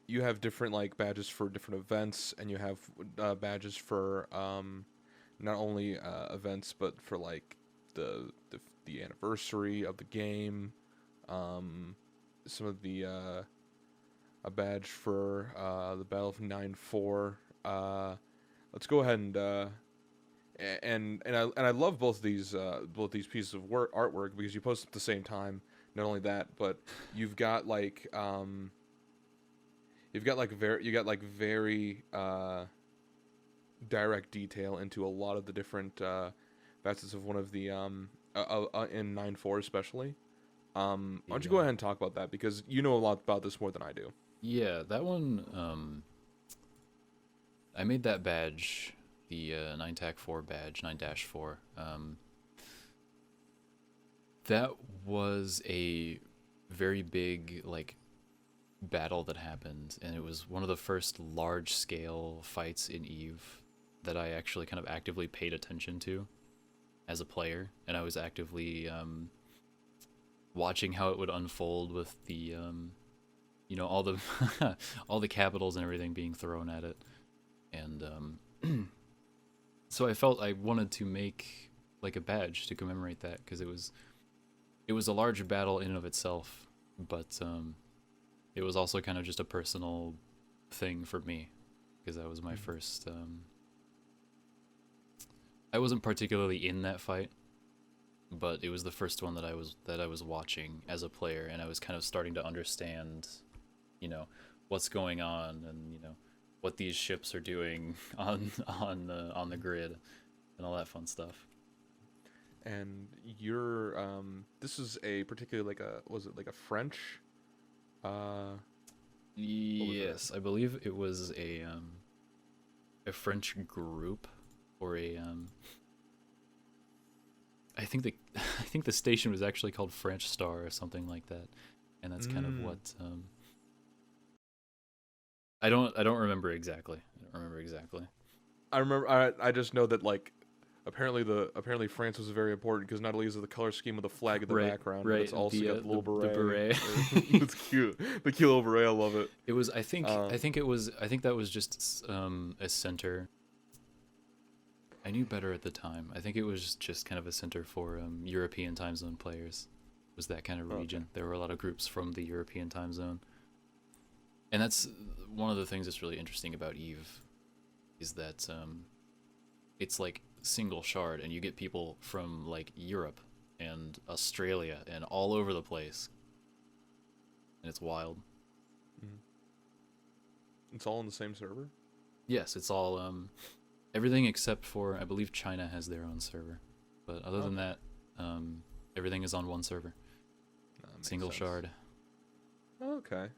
you have different like badges for different events, and you have badges for not only events but for like the anniversary of the game. Some of the a badge for the Battle of 9-4. Let's go ahead and I love both these pieces of artwork because you post at the same time. Not only that, but you've got like very direct detail into a lot of the different facets of one of the in 9-4 especially. Why don't you go Yeah. ahead and talk about that because you know a lot about this more than I do. Yeah, that one, I made that badge, the 9-4 badge, 9-4. That was a very big, like, battle that happened, and it was one of the first large-scale fights in EVE that I actually kind of actively paid attention to as a player, and I was actively watching how it would unfold with the all the all the capitals and everything being thrown at it, and so I felt I wanted to make like a badge to commemorate that because it was a large battle in and of itself, but it was also kind of just a personal thing for me because that was my first. I wasn't particularly in that fight, but it was the first one that I was watching as a player, and I was kind of starting to understand, what's going on, and what these ships are doing on the grid, and all that fun stuff. And you're this is a particularly like a was it like a French what was it? Yes, I believe it was a French group, or I think the I think the station was actually called French Star or something like that, and that's kind of Mm. what I don't remember exactly. I don't remember exactly. I remember I just know that like apparently France was very important because not only is it the color scheme of the flag in the Right, background, but right. it's also got the little The beret. beret. It's cute. The cute little beret. I love it. It was. I think. I Um, think it was. I think that was just a center. I knew better at the time. I think it was just kind of a center for European time zone players. It was that kind of okay. region. There were a lot of groups from the European time zone, and that's one of the things that's really interesting about Eve, is that it's like single shard, and you get people from like Europe and Australia and all over the place, and it's wild. Mhm. It's all on the same server. Yes, it's all everything except for I believe China has their own server, but other than Okay, that, everything is on one server, that makes single sense. shard. Okay.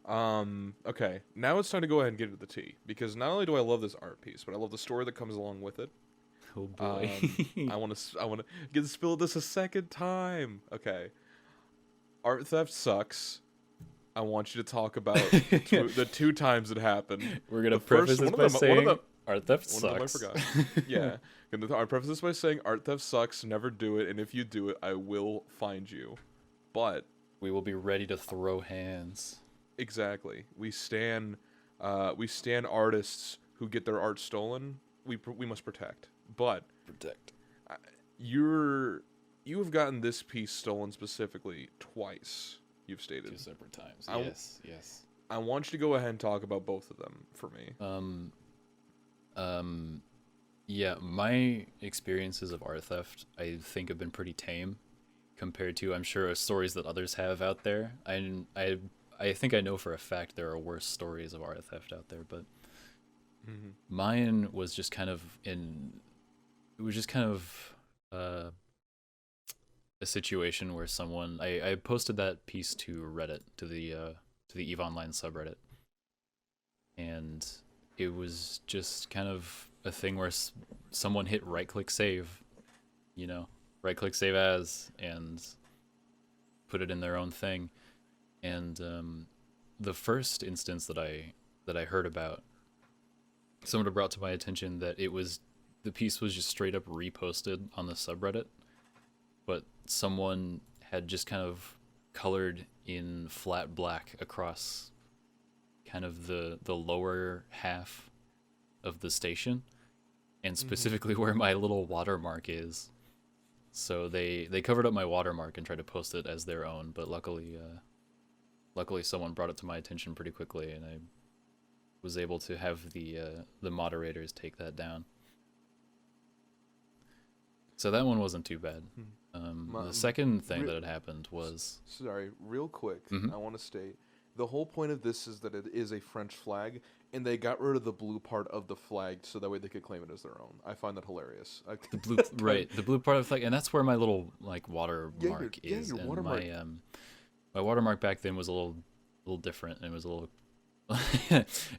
Okay. Now it's time to go ahead and get into the tea because not only do I love this art piece, but I love the story that comes along with it. Oh boy. I want to get to spill this a second time. Okay. Art theft sucks. I want you to talk about the two times it happened. We're gonna The preface first this by one of saying them art theft one of them I sucks. forgot. Yeah. I preface this by saying art theft sucks. Never do it, and if you do it, I will find you. But We will be ready to throw hands. exactly, we stand artists who get their art stolen. We must protect. But Protect. uh, you have gotten this piece stolen specifically twice. You've stated. Two separate times. I Yes, yes. I want you to go ahead and talk about both of them for me. Um, um, yeah, my experiences of art theft, I think, have been pretty tame compared to, I'm sure, stories that others have out there. I think I know for a fact there are worse stories of art theft out there, but Hmm. mine was just kind of in. It was just kind of a situation where I posted that piece to Reddit, to the Eve Online subreddit, and it was just kind of a thing where someone hit right click save, right click save as, and put it in their own thing. And the first instance that I heard about, someone had brought to my attention that the piece was just straight up reposted on the subreddit, but someone had just kind of colored in flat black across kind of the lower half of the station, and specifically where my little watermark is. So they covered up my watermark and tried to post it as their own, but luckily someone brought it to my attention pretty quickly, and I was able to have the moderators take that down. So that one wasn't too bad. The second thing that had happened was... Sorry, real quick, Mhm. I want to state, the whole point of this is that it is a French flag, and they got rid of the blue part of the flag so that way they could claim it as their own. I find that hilarious. The blue, right? The blue part of the flag, and that's where my little like watermark is. your and watermark. My watermark back then was a little different, and it was a little,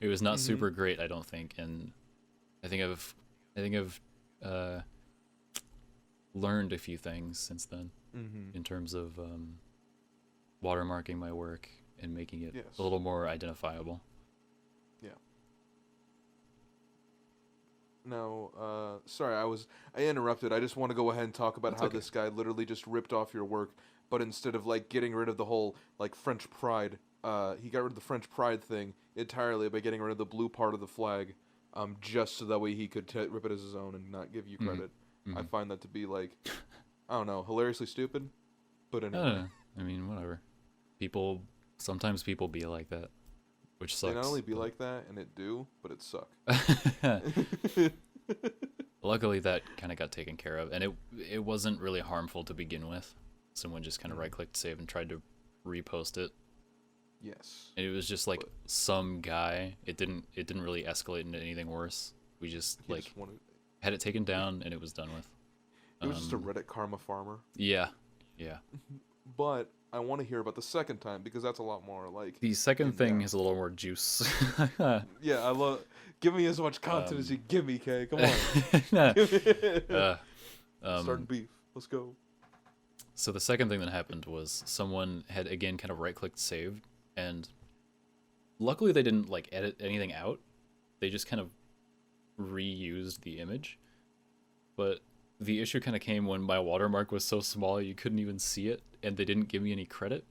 it was not super great, I don't think. And I think I've learned a few things since then in terms of watermarking my work and making it a little more identifiable. Yeah. Now, sorry, I interrupted. I just want to go ahead and talk about That's how okay. this guy literally just ripped off your work, but instead of like getting rid of the whole like French pride, he got rid of the French pride thing entirely by getting rid of the blue part of the flag, just so that way he could rip it as his own and not give you credit. I find that to be like, I don't know, hilariously stupid, but anyway. I mean, whatever. Sometimes people be like that, which They sucks. not only be like that, and it do, but it suck. Luckily, that kind of got taken care of, and it wasn't really harmful to begin with. Someone just kind of right-clicked save and tried to repost it. Yes. And it was just like some guy. It didn't really escalate into anything worse. We just He like just wanted, had it taken down, and it was done with. it was just a Reddit karma farmer. Yeah. But I want to hear about the second time because that's a lot more like. The second thing in-depth. has a little more juice. Yeah, I love. Give me as much content as you give me, Kay. Come on. Starting beef. Let's go. So the second thing that happened was someone had again kind of right-clicked saved, and luckily they didn't like edit anything out. They just kind of reused the image. But the issue kind of came when my watermark was so small you couldn't even see it, and they didn't give me any credit.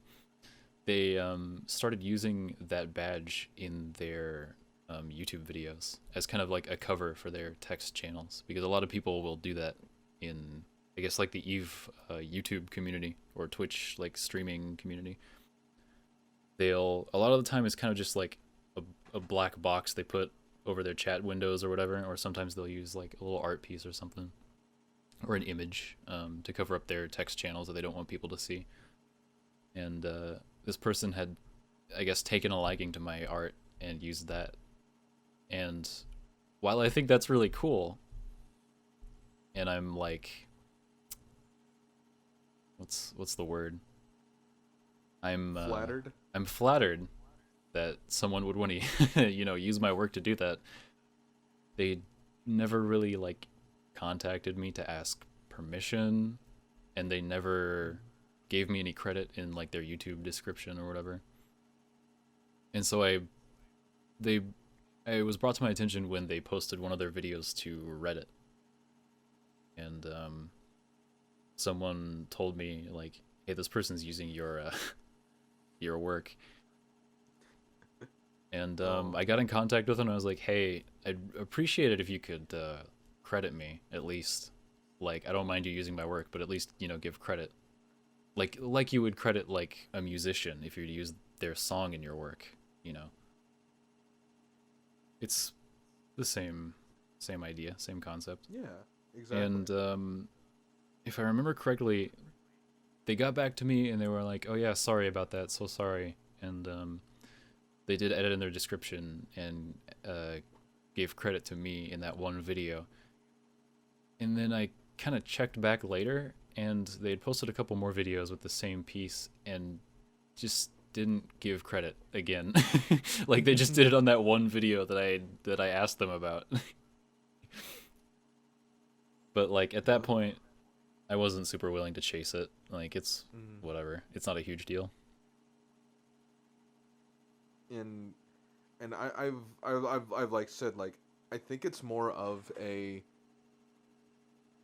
They started using that badge in their YouTube videos as kind of like a cover for their text channels, because a lot of people will do that in, I guess, like the Eve YouTube community or Twitch like streaming community. A lot of the time it's kind of just like a black box they put over their chat windows or whatever, or sometimes they'll use like a little art piece or something, or an image to cover up their text channels that they don't want people to see. And this person had, I guess, taken a liking to my art and used that. And while I think that's really cool, and I'm like, what's the word? I'm Flattered. I'm flattered that someone would want to, use my work to do that. They never really like contacted me to ask permission, and they never gave me any credit in like their YouTube description or whatever. And so it was brought to my attention when they posted one of their videos to Reddit, and someone told me like, "Hey, this person's using your work." And I got in contact with them, and I was like, "Hey, I'd appreciate it if you could credit me at least. Like, I don't mind you using my work, but at least give credit, like you would credit like a musician if you were to use their song in your work. It's the same idea, same concept." Yeah, exactly. And if I remember correctly, they got back to me and they were like, "Oh yeah, sorry about that, so sorry." And they did edit in their description and gave credit to me in that one video. And then I kind of checked back later, and they had posted a couple more videos with the same piece and just didn't give credit again. Like, they just did it on that one video that I asked them about. But like at that point, I wasn't super willing to chase it. Like, it's whatever. It's not a huge deal. And I've like said, like, I think it's more of a,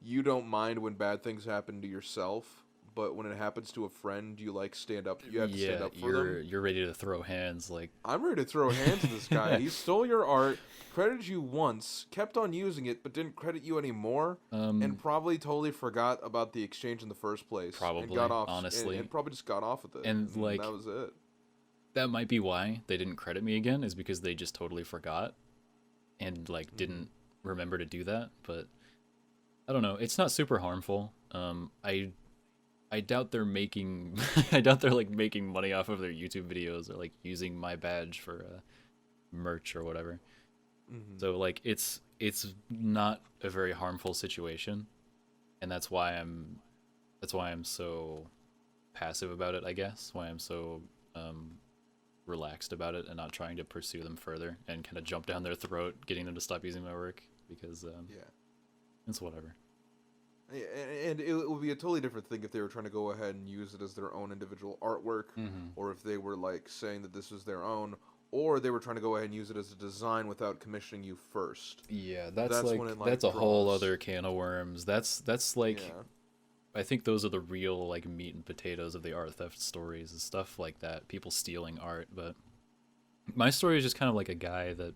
you don't mind when bad things happen to yourself, but when it happens to a friend, you like stand up. You have to stand Yeah, up for them. you're ready to throw hands. Like, I'm ready to throw hands at this guy. He stole your art, credited you once, kept on using it, but didn't credit you anymore, and probably totally forgot about the exchange in the first place. And probably, got off, honestly. and probably just got off with it. And, like, that was it. that might be why they didn't credit me again, is because they just totally forgot and, like, didn't remember to do that. But I don't know. It's not super harmful. I doubt they're making I doubt they're like making money off of their YouTube videos or like using my badge for merch or whatever. So like it's not a very harmful situation, and that's why I'm so passive about it, I guess. Why I'm so relaxed about it and not trying to pursue them further and kind of jump down their throat, getting them to stop using my work, because it's whatever. And it would be a totally different thing if they were trying to go ahead and use it as their own individual artwork, or if they were like saying that this was their own, or they were trying to go ahead and use it as a design without commissioning you first. Yeah, that's when like it, like, that's a whole draws. other can of worms. That's like Yeah. I think those are the real like meat and potatoes of the art theft stories and stuff like that. People stealing art, but my story is just kind of like a guy that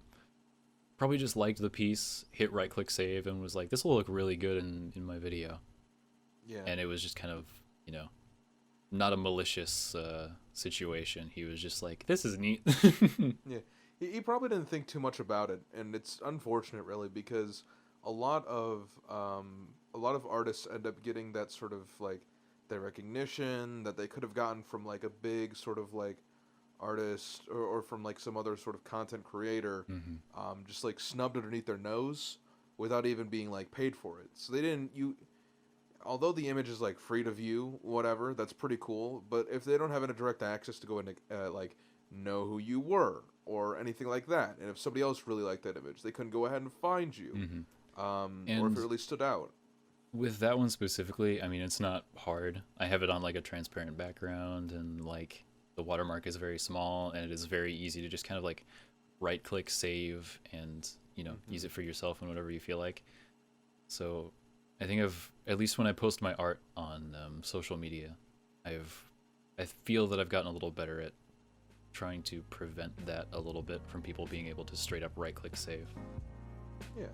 probably just liked the piece, hit right click save, and was like, this will look really good in my video. Yeah. And it was just kind of, not a malicious situation. He was just like, this is neat. Yeah, he probably didn't think too much about it, and it's unfortunate, really, because a lot of artists end up getting that sort of like their recognition that they could have gotten from like a big sort of like artist or from like some other sort of content creator, just like snubbed underneath their nose without even being like paid for it. So they didn't although the image is like free to view, whatever, that's pretty cool. But if they don't have any direct access to go and like know who you were or anything like that, and if somebody else really liked that image, they couldn't go ahead and find you, or if it really stood out. With that one specifically, I mean, it's not hard. I have it on like a transparent background, and like the watermark is very small, and it is very easy to just kind of like right click save and use it for yourself and whatever you feel like. So I think at least when I post my art on social media, I feel that I've gotten a little better at trying to prevent that a little bit from people being able to straight up right click save. Yeah.